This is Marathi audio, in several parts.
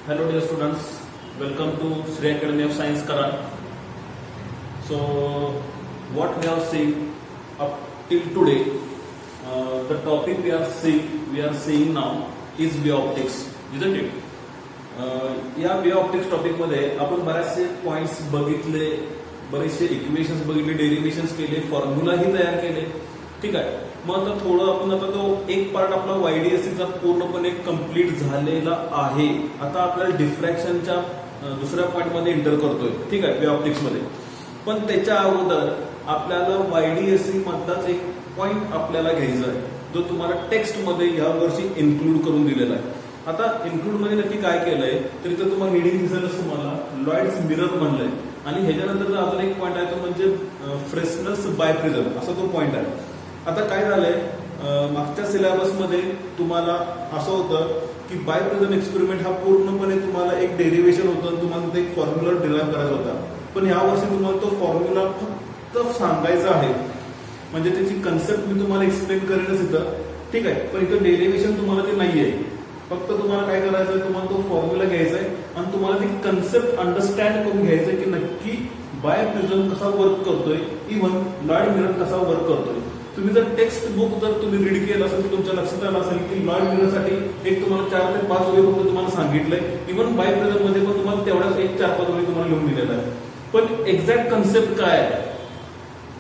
Hello dear students, welcome to Sri Academy of Science Karan. So what we have seen up till today, the topic we are seeing now is wave optics, isn't it? या wave optics टॉपिक मध्ये आपण बरेचसे पॉइंट्स बघितले, बरेचसे इक्वेशन्स बघितले, डेरिव्हेशन्स केले, फॉर्म्युलाही तयार केले. ठीक आहे. मग आता थोडं आपण आता तो एक पार्ट आपला वायडीएससीचा पूर्णपणे कंप्लीट झालेला आहे. आता आपल्याला डिफ्रॅक्शनच्या दुसऱ्या पार्ट मध्ये एंटर करतोय. ठीक आहे, वेव्ह ऑप्टिक्स मध्ये. पण त्याच्या अगोदर आपल्याला वायडीएससी मधलाच एक पॉइंट आपल्याला घ्यायचा आहे, जो तुम्हाला टेक्स्ट मध्ये या वर्षी इन्क्लूड करून दिलेला आहे. आता इन्क्लूड मध्ये नक्की काय केलंय तर इथं तुम्हाला रिडिंग दिसेलच, तुम्हाला लॉइड्स मिरर म्हणलंय. आणि ह्याच्यानंतर अजून एक पॉइंट आहे तो म्हणजे फ्रेस्नेल्स बायप्रिझम असा तो पॉइंट आहे. आता काय झालंय, मागच्या सिलेबस मध्ये तुम्हाला असं होतं की बायप्रिझम एक्सपेरिमेंट हा पूर्णपणे तुम्हाला एक डेरिव्हेशन होतं, तुम्हाला एक फॉर्म्युला डिराईव्ह करायचा होता. पण या वर्षी तुम्हाला तो फॉर्म्युला फक्त सांगायचा आहे, म्हणजे त्याची कन्सेप्ट मी तुम्हाला एक्सप्लेन करेनच इथं. ठीक आहे. पण इथं डेरिव्हेशन तुम्हाला ते नाहीये. फक्त तुम्हाला काय करायचं आहे, तुम्हाला तो फॉर्म्युला घ्यायचा आहे आणि तुम्हाला ती कन्सेप्ट अंडरस्टँड करून घ्यायचंय की नक्की बायप्रिझम कसा वर्क करतोय, इव्हन लॉइड मिरर कसा वर्क करतोय. तुम्ही जर टेक्स्ट बुक जर तुम्ही रीड केलं असेल तर तुमच्या लक्षात आलं असेल की लॉइड मिररसाठी एक तुम्हाला 4 ते 5 ओळी फक्त तुम्हाला सांगितलंय. इव्हन बायप्रिझम मध्ये पण तुम्हाला तेवढाच एक 4-5 ओळी तुम्हाला लिहून दिलेला आहे. पण एक्झॅक्ट कन्सेप्ट काय आहे,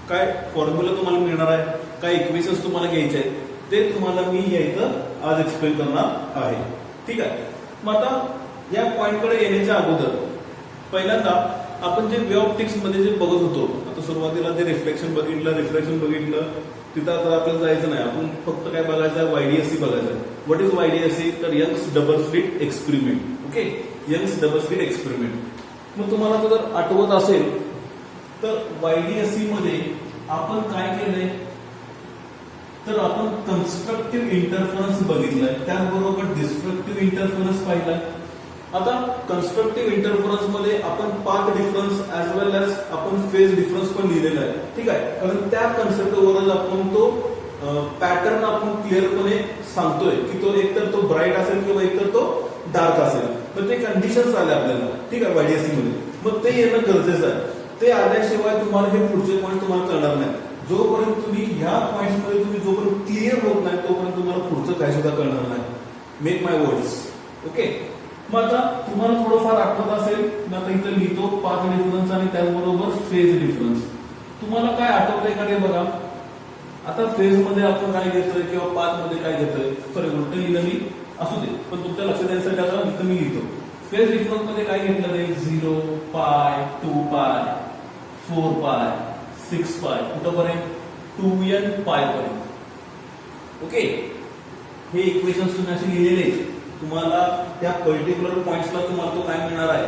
काय फॉर्म्युला तुम्हाला मिळणार आहे, काय इक्वेशन्स तुम्हाला घ्यायचे आहेत, ते तुम्हाला मी यायचं आज एक्सप्लेन करणार आहे. ठीक आहे. मग आता या पॉइंटकडे येण्याच्या अगोदर पहिल्यांदा आपण जे वेव्ह ऑप्टिक्स मध्ये जे बघत होतो, आता सुरुवातीला जे रिफ्लेक्शन बघितलं, तिथं आता आपल्याला जायचं नाही. आपण फक्त काय बघायचं आहे, वायडीएससी बघायचं आहे. व्हॉट इज वायडीएससी तर Young's double slit experiment. Okay, Young's double slit experiment. मग तुम्हाला जर आठवत असेल तर वायडीएससी मध्ये आपण काय केलंय तर आपण कन्स्ट्रक्टिव्ह इंटरफरन्स बघितलाय, त्याचबरोबर डिस्ट्रक्टिव्ह इंटरफरन्स पाहिलाय. आता कन्स्ट्रक्टिव्ह इंटरफरन्स मध्ये आपण पाथ डिफरन्स ऍज वेल एज आपण फेज डिफरन्स पण लिहिलेला आहे. ठीक आहे. कारण त्या कन्सेप्टवरच आपण तो पॅटर्न आपण क्लिअरपणे सांगतोय की तो एकतर तो ब्राईट असेल किंवा एकतर तो डार्क असेल. तर ते कंडिशन्स आले आपल्याला. ठीक आहे, वायडीएससी मध्ये. मग ते येणं गरजेचं आहे. ते आल्याशिवाय तुम्हाला हे पुढचे पॉईंट तुम्हाला कळणार नाही. जोपर्यंत तुम्ही ह्या पॉईंट मध्ये तुम्ही जोपर्यंत क्लिअर होत नाही तोपर्यंत तुम्हाला पुढचं काय सुद्धा कळणार नाही. मेक माय वर्ड्स. ओके. मग आता तुम्हाला थोडंफार आठवत असेल, मी आता इथं लिहितो पाथ डिफरन्स आणि त्याचबरोबर फेज डिफरन्स. तुम्हाला काय आठवतंय का ते बघा. आता फेज मध्ये आपण काय घेतोय किंवा पाथ मध्ये काय घेतोय, सॉरी उलट लिहिलं मी, असू दे, पण तुमच्या लक्षात येण्यासाठी आता इथं मी लिहितो. फेज डिफरन्स मध्ये काय घेतलं जाईल, 0, पाय, 2 पाय, 4 पाय, 6 पाय, कुठंपर्यंत 2n पाय पर्यंत. ओके. हे इक्वेशन्स तुम्ही असे लिहिलेले, तुम्हाला त्या पर्टिक्युलर पॉइंट्सला तुम्हाला तो काय मिळणार आहे.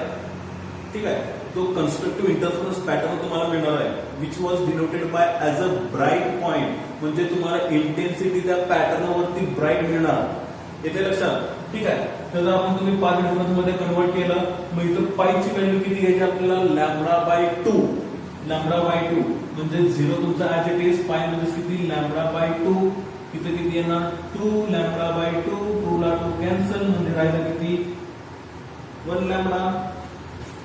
ठीक आहे. तो कन्स्ट्रक्टिव्ह इंटरफरन्स पॅटर्न तुम्हाला मिळणार आहे, which was denoted by as a bright point. म्हणजे तुम्हाला इंटेन्सिटी त्या पॅटर्नवरती ब्राईट मिळणार. येते लक्षात. ठीक आहे. तर आपण तुम्ही पाथ डिफरन्स मध्ये कन्वर्ट केलं, मग इथं पायची व्हॅल्यू किती घ्यायची आपल्याला, λ/2. λ/2 म्हणजे 0 तुमचा ऍज इट इज, पाय म्हणजे किती, λ/2. इथं किती येणार, 2 λ/2. 2 ला 2 कॅन्सल म्हणजे राहिलं किती, 1 λ.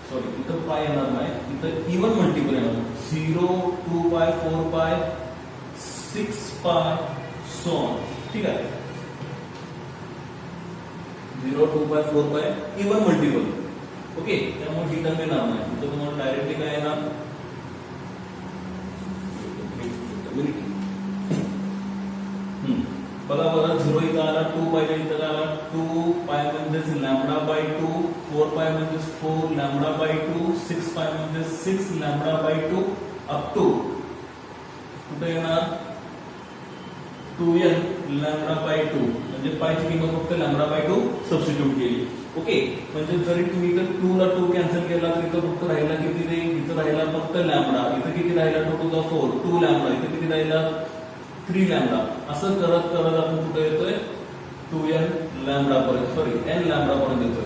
सॉरी, इथं पाय येणार नाही, इथं इव्हन मल्टिपल येणार. 0, 2 पाय, 4 पाय, 6 पाय, सो ऑन. ठीक आहे. 0, 2 पाय, 4 पाय, इव्हन मल्टिपल. ओके. त्यामुळे डिटर्म येणार नाही. इथं तुम्हाला डायरेक्टली काय येणार, बघा बरं, 0 इथं आला, 2 पाय इथं आला, 2 पाय म्हणजेच λ/2, 4 पाय म्हणजेच 4 λ/2, 6 पाय म्हणजे 6 λ/2 अप टू कुठे येणार, 2n λ/2. म्हणजे पायची किंमत फक्त λ/2 सबस्टिट्यूट केली. ओके. म्हणजे जरी तुम्ही इथं 2 ला 2 कॅन्सल केला तर इथं फक्त राहिला किती रे, इथं राहिला फक्त λ. इथं किती राहिला, 2 to the 4, 2 λ. इथं किती राहिला, 3 λ. असं करत करत आपण कुठे येतोय, 2n λ पर्यंत, सॉरी n λ पर्यंत येतोय.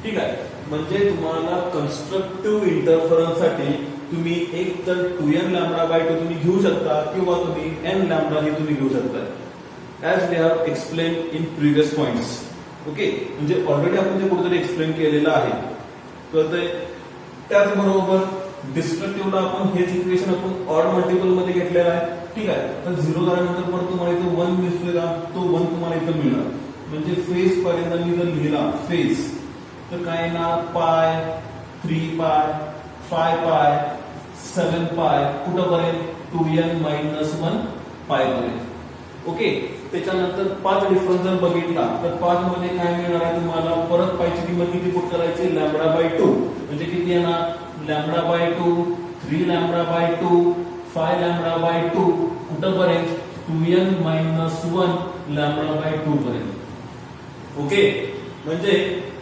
ठीक आहे. म्हणजे तुम्हाला कन्स्ट्रक्टिव्ह इंटरफरन्स साठी तुम्ही एक तर 2n λ/2 तुम्ही घेऊ शकता किंवा तुम्ही n λ हे तुम्ही घेऊ शकता, as we have explain in previous points. Okay, म्हणजे ऑलरेडी आपण ते कुठेतरी एक्सप्लेन केलेलं आहे. कळतंय? त्याचबरोबर डिस्ट्रक्टिव्हला आपण हेच इक्वेशन आपण ऑड मल्टिपल मध्ये घेतलेलं आहे. ठीक आहे, तर 0 झाल्यानंतर परत तुम्हाला इथं 1 दिसतोय का, तो 1 तुम्हाला इथं मिळणार. म्हणजे फेज पर्यंत मी जर लिहिला फेज, तर काय ना पाय, 3 पाय, 5 पाय, 7 पाय, कुठंपर्यंत 2n-1 पाय पर्यंत. ओके, त्याच्यानंतर 5 डिफरन्स जर बघितला तर 5 मध्ये काय मिळणार आहे तुम्हाला, परत पायची किंमत किती पुट करायची, λ/2 म्हणजे किती येणार, λ/2, 3λ/2, 5λ/2, कुठंपर्यंत 2n-1 λ/2 पर्यंत. ओके, म्हणजे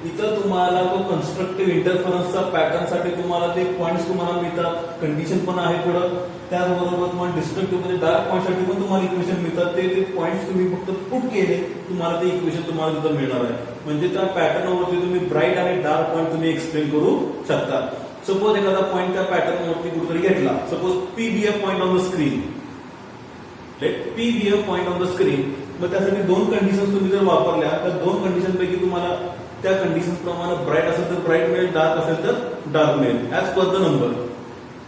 इथं तुम्हाला तो कन्स्ट्रक्टिव्ह इंटरफरन्सचा पॅटर्न साठी तुम्हाला ते पॉइंट्स तुम्हाला मिळतात, कंडिशन पण आहे पुढं. त्याचबरोबर तुम्हाला डिस्ट्रक्टिव्ह मध्ये डार्क पॉइंट साठी पण तुम्हाला इक्वेशन मिळतात. ते पॉइंट्स तुम्ही फक्त पुट केले तुम्हाला ते इक्वेशन तुम्हाला तिथं मिळणार आहे. म्हणजे त्या पॅटर्नवरती तुम्ही ब्राईट आणि डार्क पॉइंट तुम्ही एक्सप्लेन करू शकता. सपोज एखादा पॉइंट त्या पॅटर्नवरती कुठेतरी घेतला, suppose P be a point on the screen, let P be a point on the screen. मग त्यासाठी 2 कंडिशन तुम्ही जर वापरल्या तर 2 कंडिशन पैकी तुम्हाला त्या कंडिशन प्रमाणे ब्राईट असेल तर ब्राईट मिळेल, डार्क असेल तर डार्क मिळेल, as per the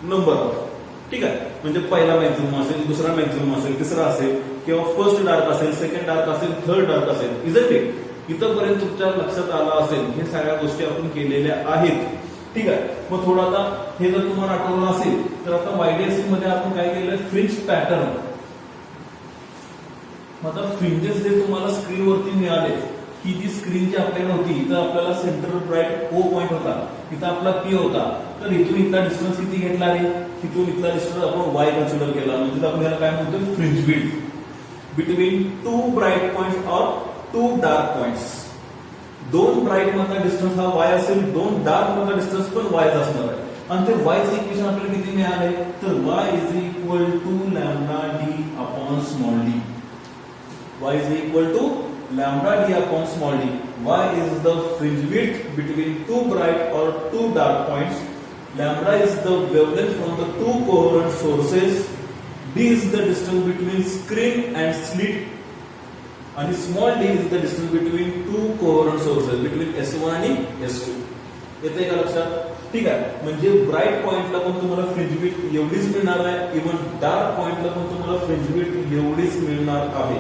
number of. ठीक आहे, म्हणजे पहिला मॅक्झिमम असेल, दुसरा मॅक्झिमम असेल, तिसरा असेल, किंवा फर्स्ट डार्क असेल, सेकंड डार्क असेल, थर्ड डार्क असेल. Isn't it? इथंपर्यंत तुमच्या लक्षात आला असेल, हे सगळ्या गोष्टी आपण केलेल्या आहेत. ठीक आहे, मग थोडं आता हे जर तुम्हाला आठवलं असेल तर आता YDSC मध्ये आपण काय केलं, फ्रिंज पॅटर्न. आता फ्रिंजेस जे तुम्हाला स्क्रीनवरती मिळाले, ही जी स्क्रीन जी आपल्याला होती, इथं आपल्याला सेंटर ब्राईट O पॉइंट होता, इथं आपला P होता, तर इथून इथला डिस्टन्स किती घेतला आहे, तिथून इथला डिस्टन्स आपण Y कन्सिडर केला. म्हणजे आपण याला काय म्हणतो, fringe width between 2 bright points और 2 डार्क पॉइंट्स. 2 ब्राईट मधला डिस्टन्स हा Y असेल, 2 डार्क मधला डिस्टन्स पण Y असणार आहे. आणि ते Y चे इक्वेशन आपल्याला किती मिळाले, तर Y is equal to λD upon small d. Y is equal to λD upon small d. Y is the fringe width between 2 bright or 2 dark points. Lambda is the wavelength from the 2 coherent sources. D is the distance between screen and slit. And small d is the distance between 2 coherent sources, between S1 आणि S2. येते का लक्षात? ठीक आहे, म्हणजे ब्राईट पॉइंटला पण तुम्हाला फ्रिंज विड्थ एवढीच मिळणार आहे, इव्हन डार्क पॉइंटला पण तुम्हाला फ्रिंज विड्थ एवढीच मिळणार आहे.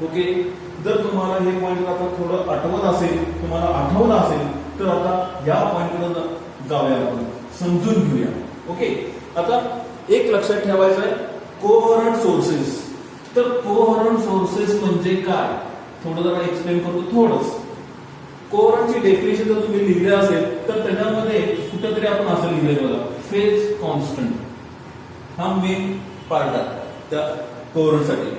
ओके, जर तुम्हाला हे पॉइंट आता थोडं आठवत असेल, तुम्हाला आठवलं असेल, तर आता या पॉइंटकडे जाऊया, आपण समजून घेऊया. ओके, आता एक लक्षात ठेवायचं आहे, कोहरंट सोर्सेस. तर कोहरंट सोर्सेस म्हणजे काय, थोडं जरा एक्सप्लेन करतो थोडंच. कोहरंटची डेफिनेशन जर तुम्ही लिहिली असेल तर त्याच्यामध्ये कुठेतरी आपण असं लिहिलंय बघा, फेज कॉन्स्टंट हा मेन पार्ट आहे त्या कोहरंटसाठी.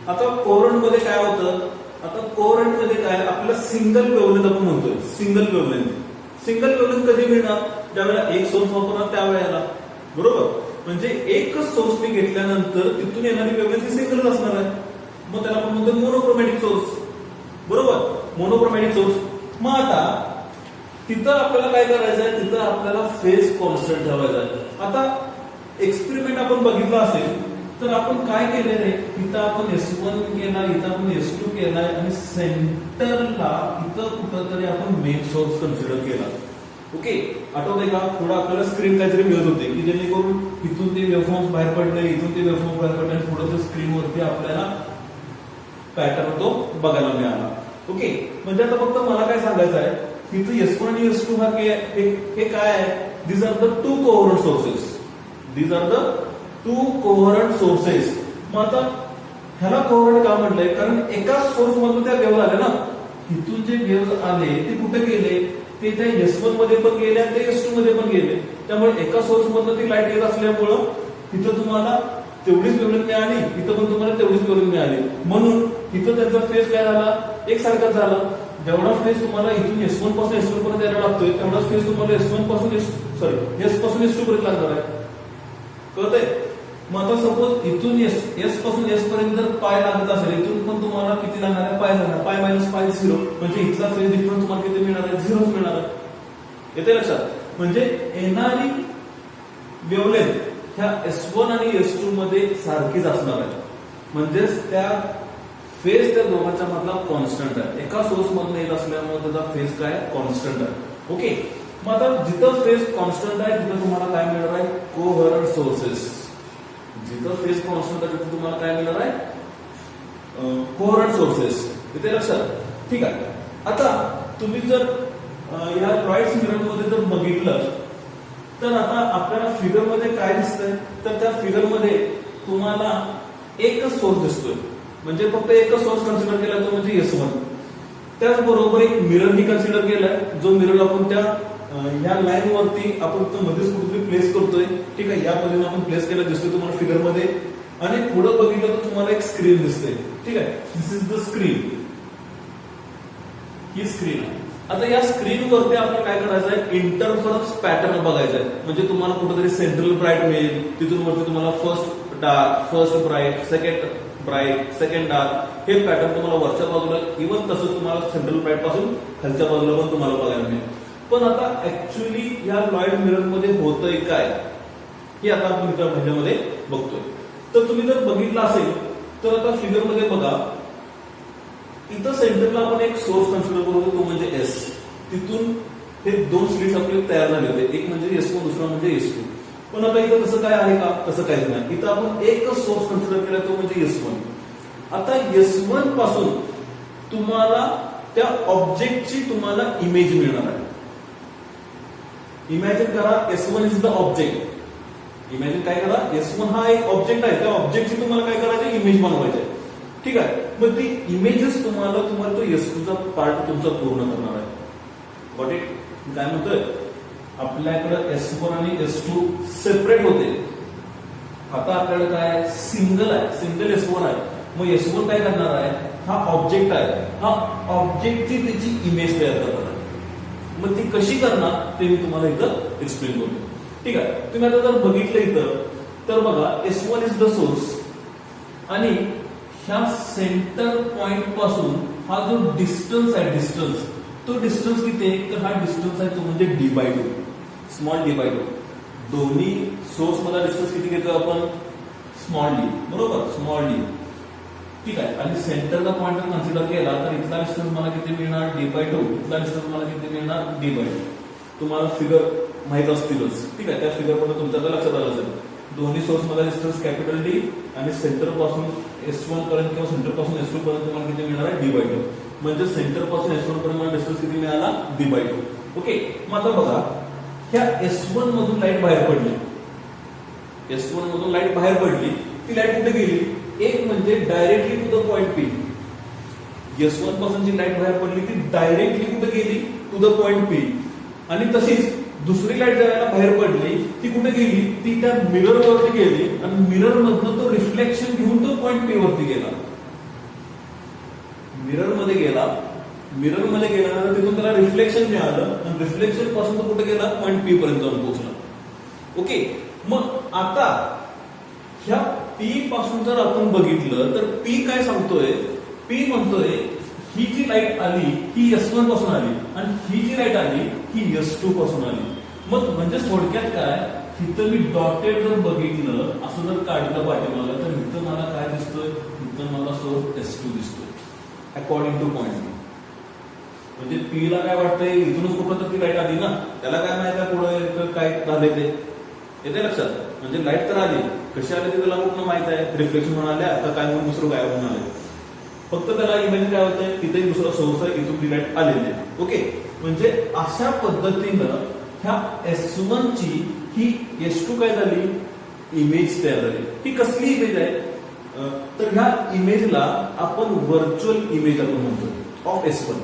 आता कोहरंट मध्ये काय होतं, आता कोहरंट मध्ये काय आपल्याला सिंगल वेव्हलेंथ आपण म्हणतोय, सिंगल वेव्हलेंथ कधी मिळणार, ज्यावेळेला एक सोर्स वापरणार त्यावेळेला, बरोबर. म्हणजे एकच सोर्स मी घेतल्यानंतर तिथून येणारी वेव्हलेंथ ही सिंगलच असणार आहे. मग त्याला आपण म्हणतो मोनोक्रोमॅटिक सोर्स, बरोबर, मोनोक्रोमॅटिक सोर्स. मग आता तिथं आपल्याला काय करायचं आहे, तिथं आपल्याला फेज कॉन्स्टंट ठेवायचा आहे. आता एक्सपेरिमेंट आपण बघितला असेल तर आपण काय केलेलं आहे, इथं आपण S1 केला, इथं आपण S2 केलाय, आणि सेंटरला इथं कुठंतरी आपण मेन सोर्स कन्सिडर केला. ओके, आठवतंय का, थोडं आपल्याला स्क्रीन काहीतरी मिळत होते की जेणेकरून इथून ते वेव्हफॉर्म्स बाहेर पडले, इथून ते वेव्हफॉर्म बाहेर पडले, आणि पुढे स्क्रीनवरती आपल्याला पॅटर्न तो बघायला मिळाला. ओके, म्हणजे आता फक्त मला काय सांगायचं आहे, इथं S1 आणि S2 हा हे काय आहे, these are the 2 coherent sources. These are the 2 coherent sources. मग आता ह्याला कोहरंट का म्हटलंय, कारण एकाच सोर्स मधून त्या वेव्ह आल्या ना, इथून जे वेव्ह आले ते कुठे गेले, ते त्या S1 मध्ये पण गेले आणि ते S2 मध्ये पण गेले. त्यामुळे एका सोर्स मधून ती लाईट येत असल्यामुळं इथं तुम्हाला तेवढीच वेव्हलेंथ मिळाली, इथं पण तुम्हाला तेवढीच वेव्हलेंथ मिळाली. म्हणून इथं त्यांचा फेज काय झाला, एकसारखाच झाला. जेवढा फेज तुम्हाला इथून S1 पासून S2 पर्यंत यायला लागतोय, तेवढाच फेज तुम्हाला S1 पासून S पासून S2 पर्यंत लागणार आहे. कळतंय? मग आता सपोज इथून S पासून S पर्यंत जर पाय लागत असेल, इथून पण तुम्हाला किती लागणार आहे, पाय लागणार, पाय मायनस पाय 0, म्हणजे इथला फेज डिफरन्स तुम्हाला किती मिळणार आहे, 0 मिळणार आहे. येते लक्षात? म्हणजे येणारी वेव्हलेंथ ह्या S1 आणि S2 मध्ये सारखीच असणार आहे. म्हणजेच त्या फेज त्या दोघांच्या मधला कॉन्स्टंट आहे. एका सोर्स मधून येत असल्यामुळे त्याचा फेज काय कॉन्स्टंट आहे. ओके, मग आता जिथं फेज कॉन्स्टंट आहे तिथं तुम्हाला काय मिळणार आहे, कोव्हरंट सोर्सेस. जिथं फेज कॉन्स्टंट आहे तिथं तुम्हाला काय मिळणार आहे, कोव्हरंट सोर्सेस. इथे लक्षात. ठीक आहे, आता तुम्ही जर या लॉइड्स मिरर मध्ये जर बघितलं तर आता आपल्याला फिगर मध्ये काय दिसतंय, तर त्या फिगर मध्ये तुम्हाला एकच सोर्स दिसतोय. म्हणजे फक्त एकच सोर्स कन्सिडर केला तो म्हणजे S1. त्याचबरोबर एक मिरर ही कन्सिडर केलाय, जो मिरर आपण त्या ह्या लाईन वरती आपण तो मध्येच कुठेतरी प्लेस करतोय. ठीक आहे, या पद्धतीने आपण प्लेस केला दिसतोय तुम्हाला फिगर मध्ये. आणि पुढे बघितलं तर तुम्हाला एक स्क्रीन दिसते. ठीक आहे, दिस इज द स्क्रीन. ही स्क्रीन आहे. आता या स्क्रीन वरती आपल्याला काय करायचं आहे, इंटरफरन्स पॅटर्न बघायचा आहे. म्हणजे तुम्हाला कुठेतरी सेंट्रल ब्राईट मिळेल, तिथून वरती तुम्हाला first dark, first bright, second bright, second dark, हे पॅटर्न तुम्हाला वरच्या बाजूला, इव्हन तसंच तुम्हाला सेंट्रल ब्राईट पासून खालच्या बाजूला पण तुम्हाला बघायला मिळेल. पण आता ऍक्च्युअली या लॉइड मिरर मध्ये होतंय काय हे आता आपण इथं ह्याच्यामध्ये बघतोय. तर तुम्ही जर बघितलं असेल तर आता फिगर मध्ये बघा, इथं सेंटरला आपण एक सोर्स कन्सिडर करू, तो म्हणजे S. तिथून हे दोन स्लिट्स आपले तयार झाले होते, एक म्हणजे S1, दुसरा म्हणजे S2. पण आता इथं तसं काय आहे का, तसं काहीच नाही. इथं आपण एकच सोर्स कन्सिडर केला, तो म्हणजे S1. आता S1 पासून तुम्हाला त्या ऑब्जेक्टची तुम्हाला इमेज मिळणार आहे. इमॅजिन करा, S1 is the object. Imagine काय करा, S1 हा एक ऑब्जेक्ट आहे, त्या ऑब्जेक्टची तुम्हाला काय करायचं, इमेज बनवायची आहे. ठीक आहे, मग ती इमेजेस तुम्हाला तो S2 चा पार्ट तुमचा पूर्ण करणार आहे. Got it? काय म्हणतोय, आपल्याकडे S1 आणि S2 सेपरेट होते. आता आपल्याकडे काय सिंगल आहे, सिंगल S1 आहे. मग S1 काय करणार आहे, हा ऑब्जेक्ट आहे, हा ऑब्जेक्टची त्याची इमेज तयार करणार आहे. मग ती कशी करणार ते मी तुम्हाला इथं एक्सप्लेन करतो. ठीक आहे, तुम्ही आता जर बघितलं इथं तर बघा, S1 इज द सोर्स आणि ह्या सेंटर पॉइंट पासून हा जो डिस्टन्स आहे, तो डिस्टन्स किती आहे, तर हा डिस्टन्स आहे तो म्हणजे d/2, स्मॉल d/2. दोन्ही सोर्स मधला डिस्टन्स किती घेतो आपण, स्मॉल d, बरोबर, स्मॉल d. ठीक आहे, आणि सेंटरचा पॉइंट जर कन्सिडर केला तर इथला डिस्टन्स मला किती मिळणार, d/2. इथला डिस्टन्स मला किती मिळणार, d/2. तुम्हाला फिगर माहित असतीलच. ठीक आहे, त्या फिगर मध्ये तुमच्या लक्षात आलं असेल. दोन्ही सोर्स मधला डिस्टन्स कॅपिटल D आणि सेंटर पासून S1 पर्यंत किंवा सेंटर पासून S2 पर्यंत तुम्हाला किती मिळणार आहे, d/2. म्हणजे सेंटर पासून S1 पर्यंत डिस्टन्स किती मिळाला, d/2. ओके, मग आता बघा, ह्या S1 मधून लाईट बाहेर पडली. S1 मधून लाईट बाहेर पडली, ती लाईट कुठे गेली, एक म्हणजे directly to the point P. S1 पासून जी लाईट बाहेर पडली ती डायरेक्टली कुठे गेली, टू द पॉइंट P. आणि तशीच दुसरी लाईट ज्यावेळेला बाहेर पडली ती कुठे गेली, ती त्या मिरर वरती गेली आणि मिरर मधनं तो रिफ्लेक्शन घेऊन तो पॉइंट P वरती गेला. मिरर मध्ये गेल्यानंतर तिथून त्याला रिफ्लेक्शन मिळालं आणि रिफ्लेक्शन पासून तो कुठे गेला, पॉइंट P पर्यंत जाऊन पोहोचला. ओके, मग आता ह्या P पासून जर आपण बघितलं तर P काय सांगतोय, P म्हणतोय ही जी लाईट आली ही S1 पासून आली आणि ही जी लाईट आली ही S2 पासून आली. मग म्हणजे थोडक्यात काय, इथं मी डॉटेड जर बघितलं, असं जर काढलं पाठीमागं, तर इथं मला काय दिसतोय, इथं मला सोर्स S2 दिसतोय अकॉर्डिंग टू पॉइंट. म्हणजे P ला काय वाटतंय, इथूनच कुठं तर ती लाईट आली ना, त्याला काय माहिती आहे पुढे काय झालंय ते, येते लक्षात. म्हणजे लाईट तर आली, कशी आली ते त्याला कुठं माहित आहे, रिफ्लेक्शन म्हणून आल्या का काय म्हणून दुसरं काय म्हणून आले. फक्त त्याला इमेज काय होतंय, तिथेही दुसरा सोर्स आहे, इथून ती लाईट आलेली आहे. ओके, म्हणजे अशा पद्धतीनं ह्या S1 ची ही S2 काय झाली, इमेज तयार झाली. ही कसली इमेज आहे, तर ह्या इमेजला आपण व्हर्च्युअल इमेज आपण म्हणतो of S1.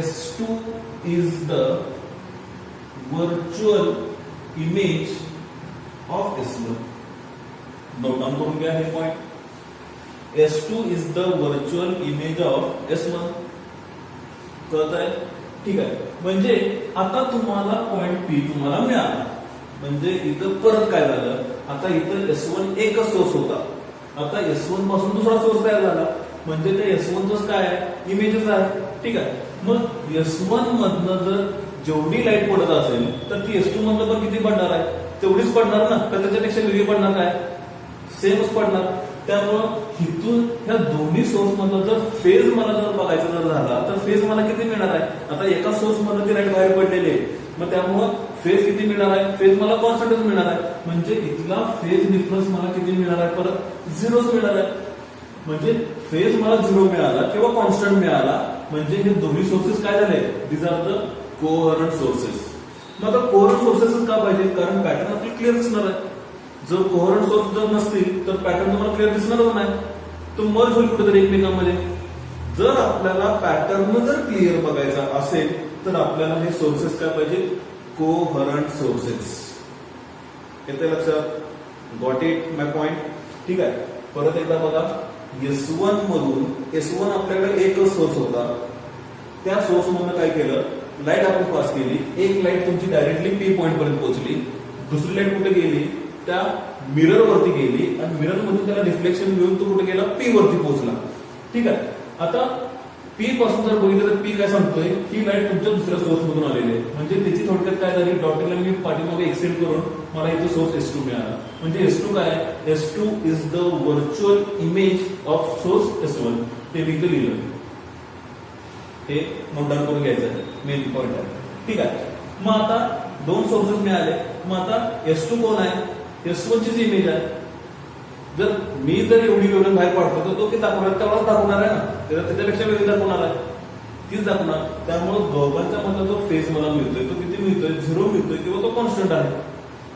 S2 is the virtual image of S1. Note down करून घ्या हे point. S2 is the virtual image of S1. कळत आहे? ठीक आहे, म्हणजे आता तुम्हाला पॉइंट P तुम्हाला मिळाला. म्हणजे इथं परत काय झालं, आता इथं S1 एकच सोर्स होता, आता S1 पासून दुसरा सोर्स तयार झाला. म्हणजे ते S1 च काय आहे, इमेजच आहे. ठीक आहे, मग S1 मधनं जर जेवढी लाईट पडत असेल तर ती S2 मधनं पण किती पडणार आहे, तेवढीच पडणार ना, का त्याच्यापेक्षा वेगळी पडणार, काय सेमच पडणार. त्यामुळं इथून ह्या दोन्ही सोर्स मधला जर फेज मला जर बघायचा जर झाला तर फेज मला किती मिळणार आहे? आता एका सोर्स मधून ती लाईट बाहेर पडलेली आहे, मग त्यामुळं फेज किती मिळणार आहे? फेज मला कॉन्स्टंटच मिळणार आहे. म्हणजे इथला फेज डिफरन्स मला किती मिळणार आहे? परत झिरोच मिळणार आहे. म्हणजे फेज मला झिरो मिळाला किंवा कॉन्स्टंट मिळाला, म्हणजे हे दोन्ही सोर्सेस काय झाले? These are the coherent sources. मग आता कोहरंट सोर्सेस का पाहिजे? कारण पॅटर्न आपली क्लिअर दिसणार आहे. जर कोहरंट सोर्स जर नसतील तर पॅटर्न तुम्हाला क्लिअर दिसणारच नाही, तो मर्ज होईल कुठेतरी एकमेकांमध्ये. जर आपल्याला पॅटर्न जर क्लिअर बघायचा असेल तर आपल्याला हे सोर्सेस काय पाहिजे? कोहरंट सोर्सेस. येते लक्षात? Got it my point? ठीक आहे. परत एकदा बघा, S1 मधून S1 आपल्याकडे एकच सोर्स होता, त्या सोर्स मधून काय केलं? लाईट आपण पास केली. एक लाईट तुमची डायरेक्टली पी पॉइंट पर्यंत पोहोचली, दुसरी लाईट कुठे गेली? त्या मिरर वरती गेली आणि मिरर मधून त्याला रिफ्लेक्शन मिळून तो कुठे गेला? पी वरती पोहोचला. ठीक आहे. आता पी पासून जर बघितलं तर पी काय सांगतोय? ही लाईट तुमच्या दुसऱ्या सोर्स मधून आलेली आहे. म्हणजे त्याची थोडक्यात काय झाली? डॉटेड लाईन मी पाठीमागे एक्सटेंड करून मला इथे सोर्स S2 मिळाला. म्हणजे S2 काय आहे? S2 is the virtual image of source S1. ते मी इथे लिहिलं. हे नोट डाऊन करून घ्यायचं आहे, मेन पॉइंट आहे. ठीक आहे. मग आता दोन सोर्सेस मिळाले. मग आता S2 कोण आहे? S1 चीच इमेज आहे. जर मी जर एवढी वेव्हलेंथ बाहेर पाडतो तर तो किती दाखवणार? तेवढाच दाखवणार आहे ना, त्याच्यापेक्षा वेगळी दाखवणार आहे, तीच दाखवणार. त्यामुळे दोघांच्या मधला जो फेज मला मिळतोय तो किती मिळतोय? झिरो मिळतोय किंवा तो कॉन्स्टंट आहे.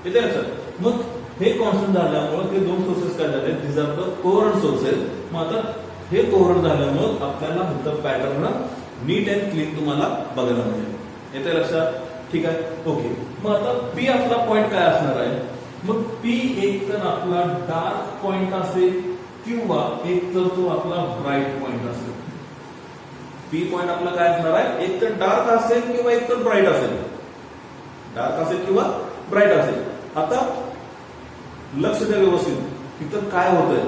येते लक्षात? मग हे कॉन्स्टंट झाल्यामुळे ते दोन सोर्सेस काय झाले? These are the coherent sources. मग आता हे कोहरंट झाल्यामुळे आपल्याला इथं पॅटर्न नीट अँड क्लीन तुम्हाला बघायला मिळेल. येते लक्षात? ठीक आहे. ओके. मग आता पी आपला पॉइंट काय असणार आहे? मग पी एक तर आपला डार्क पॉइंट असेल किंवा एक तर तो आपला ब्राईट पॉइंट असेल. पी पॉइंट आपला काय असणार आहे? एक तर डार्क असेल किंवा एक तर ब्राईट असेल. डार्क असेल किंवा ब्राईट असेल. आता लक्ष द्या व्यवस्थित, इथं काय होतंय?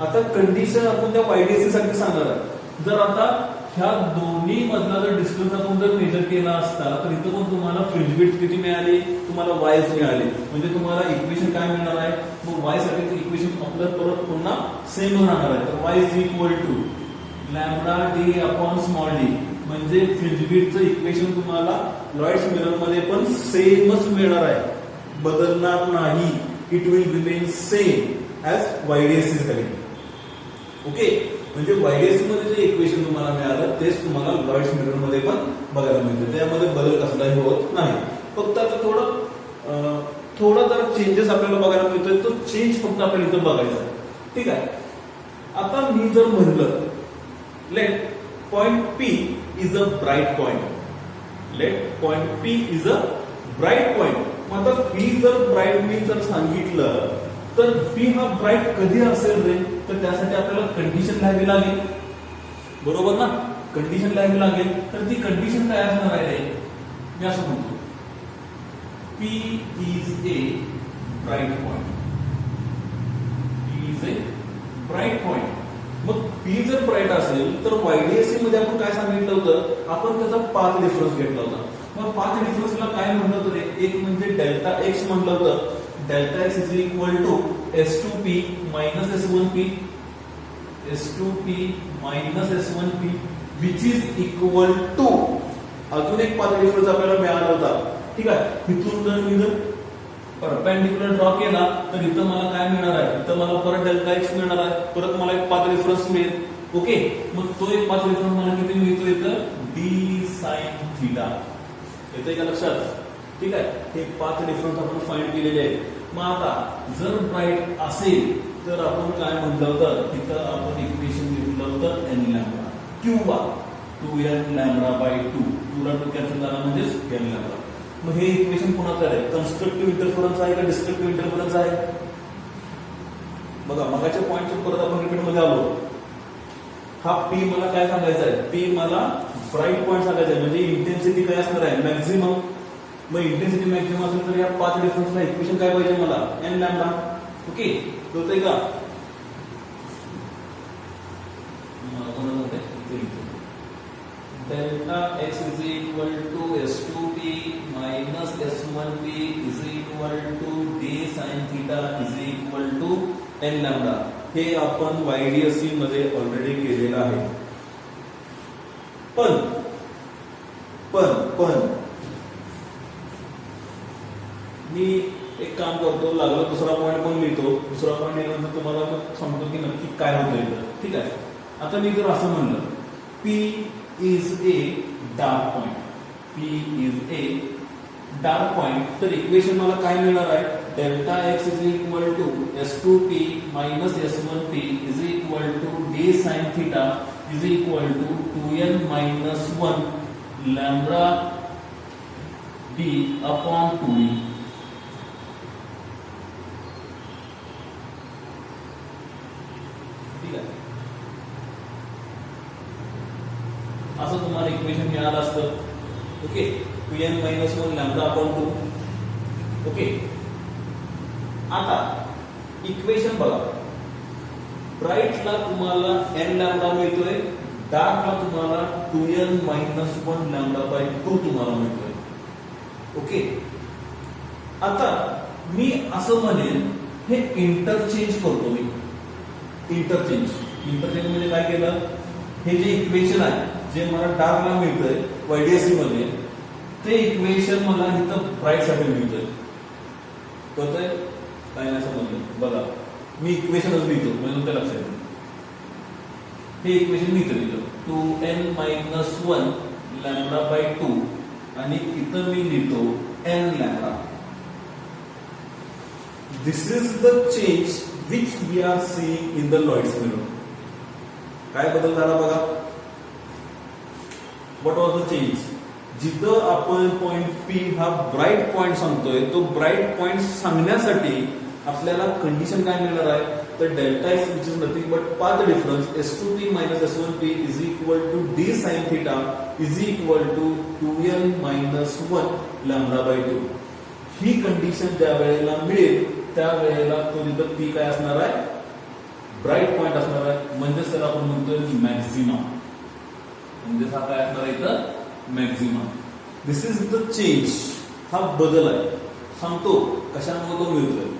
आता कंडिशन आपण त्या YDSC साठी सांगणार आहे. जर आता ह्या दोन्ही मधला जर डिस्टन्स आपण जर मेजर केला असता तर इथं पण तुम्हाला फ्रिंज विड्थ किती मिळाली? तुम्हाला वायच मिळाली. म्हणजे तुम्हाला इक्वेशन काय मिळणार आहे? मग वाय साठी इक्वेशन आपलं परत पुन्हा सेम राहणार आहे. तर Y is equal to lambda D upon small D. म्हणजे फ्रिंज विड्थचं इक्वेशन तुम्हाला लॉइड्स मिरर मध्ये पण सेमच मिळणार आहे, बदलणार नाही. It will remain same as YDSC साठी. ओके. म्हणजे YDSC मध्ये जे इक्वेशन तुम्हाला मिळालं तेच तुम्हाला लॉइड्स मिरर मध्ये पण बघायला मिळतं. त्यामध्ये बदल कसलाही होत नाही. फक्त आता थोडा जर चेंजेस आपल्याला बघायला मिळतोय, तो चेंज फक्त आपल्याला इथं बघायचा आहे. ठीक आहे. आता मी जर म्हणलं let point P is a bright point. Let point P is a bright point. मग आता P जर ब्राईट मी जर सांगितलं तर P हा ब्राईट कधी असेल रे? तर त्यासाठी आपल्याला कंडिशन लिहावी लागेल, बरोबर ना? कंडिशन लिहावी लागेल. तर ती कंडिशन काय असणार आहे रे? मी असं म्हणतो P is A bright point. P is A bright point. मग P जर ब्राईट असेल तर YDSC मध्ये आपण काय सांगितलं होतं? आपण त्याचा पाथ डिफरन्स घेतला होता. मग पाथ डिफरन्सला काय म्हणलं होतं रे? एक म्हणजे डेल्टा एक्स म्हणलं होतं. Delta x is equal to S2P minus S1P. S2P minus S1P which is equal to अजून एक पाथ डिफरन्स आपल्याला मिळाला होता. ठीक आहे. इथून जर मी जर परपेंडिक्युलर ड्रॉ केला तर इथं मला काय मिळणार आहे? इथं मला परत डेल्टा एक्स मिळणार आहे, परत मला एक पाथ डिफरन्स मिळेल. ओके. मग तो एक पाथ डिफरन्स मला किती मिळतो? इथं डी साइन थीटा. येतंय का लक्षात? ठीक आहे. हे पाथ डिफरन्स आपण फाइंड केलेले आहे. मग आता जर ब्राईट असेल तर आपण काय म्हटलं होतं? तिथं आपण इक्वेशन घेतलं होतं n लॅम्बडा किंवा 2n लॅम्बडा बाय 2. 2 ला 2 कॅन्सल झाला म्हणजेच n लॅम्बडा. मग हे इक्वेशन कोणाचं आहे? कन्स्ट्रक्टिव्ह इंटरफरन्स आहे का डिस्ट्रक्टिव्ह इंटरफरन्स आहे? बघा मगाच्या पॉइंटवर परत आपण रिपीट मध्ये आलो. हा P मला काय सांगायचा आहे? P मला ब्राईट पॉइंट सांगायचा आहे. म्हणजे इंटेन्सिटी काय असणार आहे? मॅक्झिमम. मग इंटेन्सिटी मॅक्झिमम असेल तर या पाथ डिफरन्सला इक्वेशन काय पाहिजे मला? n lambda. ओके. कळतंय का? Delta x is equal to S2P minus S1P is equal to D sine theta is equal to n lambda. हे आपण YDSC मध्ये ऑलरेडी केलेलं आहे. पण मी एक काम करतो, लागला दुसरा पॉईंट पण लिहितो. दुसरा पॉईंट लिहिल्यानंतर तुम्हाला पण सांगतो की नक्की काय होतं. ठीक आहे. आता मी जर असं म्हणलं P is a dark point, P is a dark point, तर इक्वेशन मला काय मिळणार आहे? Delta x is equal to S2P minus S1P is equal to d sin theta is equal to 2n minus 1 lambda d upon 2e. ठीक आहे. असं तुम्हाला इक्वेशन मिळालं असतं. Okay. 2n minus 1 lambda upon 2. Okay. आता इक्वेशन बघा. ब्राईटला तुम्हाला n लॅम्बडा मिळतोय, डार्कला तुम्हाला 2n मायनस 1 लॅम्बडा बाय 2 तुम्हाला मिळतोय. ओके. आता मी असं म्हणेन हे इंटरचेंज करतो. मी इंटरचेंज म्हणजे काय केलं? हे जे इक्वेशन आहे जे मला डार्कला मिळतंय YDSC मध्ये, ते इक्वेशन मला इथं ब्राईट साठी मिळतंय. कळतंय काय नाही समजलं? बघा मी इक्वेशनच लिहितो म्हणजे त्या लक्षात येईल. हे इक्वेशन मी इथं लिहिलं 2n मायनस 1 लॅम्बडा बाय 2 आणि इथं मी लिहितो n lambda. This is the change which we are seeing in the Lloyd's mirror. काय बदल झाला बघा. What was the change? जिथं आपण पॉइंट P हा ब्राईट पॉइंट सांगतोय, तो ब्राईट पॉइंट सांगण्यासाठी आपल्याला कंडिशन काय मिळणार आहे? तर delta X which is nothing but path difference S2P minus S1P is equal to d sin theta is equal to 2n minus 1 lambda by 2. ही कंडिशन ज्या वेळेला मिळेल त्यावेळेला तो तिथं P काय असणार आहे? ब्राईट पॉइंट असणार आहे. म्हणजेच त्याला आपण म्हणतोय मॅक्झिमा. म्हणजे हा काय असणार आहे इथं? मॅक्झिमा. दिस इज द चेंज. हा बदल आहे. सांगतो कशामुळे तो मिळतोय.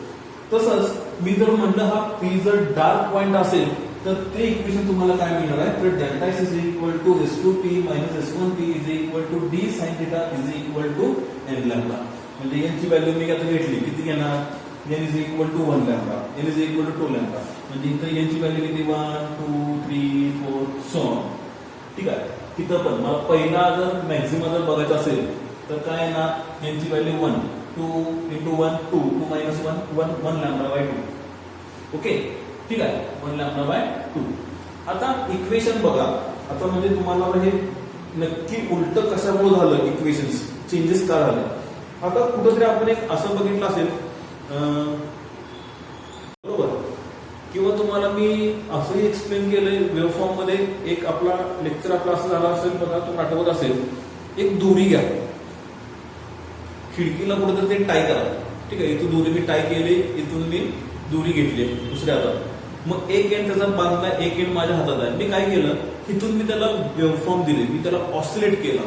तसंच मी जर म्हणलं हा P जर डार्क पॉइंट असेल तर ते इक्वेशन तुम्हाला काय मिळणार आहे? तर delta x is equal to S2P minus S1P is equal to d sin theta is equal to n lambda. म्हणजे यांची व्हॅल्यू मी आता घेतली, किती घेणार? n is equal to 1 lambda, n is equal to 2 lambda. म्हणजे इथं यांची व्हॅल्यू किती? 1 2 3 4 सो. ठीक आहे. तिथं पण मला पहिला जर मॅक्झिमा जर बघायचा असेल तर काय ना, यांची value 1 2 into 1 2 2 minus 1 lambda by 2. Okay. ठीक आहे. 1 लॅम्बडा बाय 2. आता इक्वेशन बघा. आता म्हणजे तुम्हाला हे नक्की उलट कशामुळे झालं, इक्वेशन्स चेंजेस का झाले. आता कुठेतरी आपण एक असं बघितलं असेल बरोबर, किंवा तुम्हाला मी असंही एक्सप्लेन केलंय वेव्हफॉर्म मध्ये. एक आपला लेक्चर आपला असं झाला असेल बघा, तुम्हाला आठवत असेल. एक दोरी घ्या, खिडकीला कुठेतरी ते टाय करा. ठीक आहे. इथून दोरी मी टाय केली, इथून मी दोरी घेतली दुसऱ्या हातात. मग एक एंड त्याचा बांधला, एक एंड माझ्या हातात आहे. मी काय केलं, इथून मी त्याला वेव्हफॉर्म दिली, मी त्याला ऑसिलेट केला.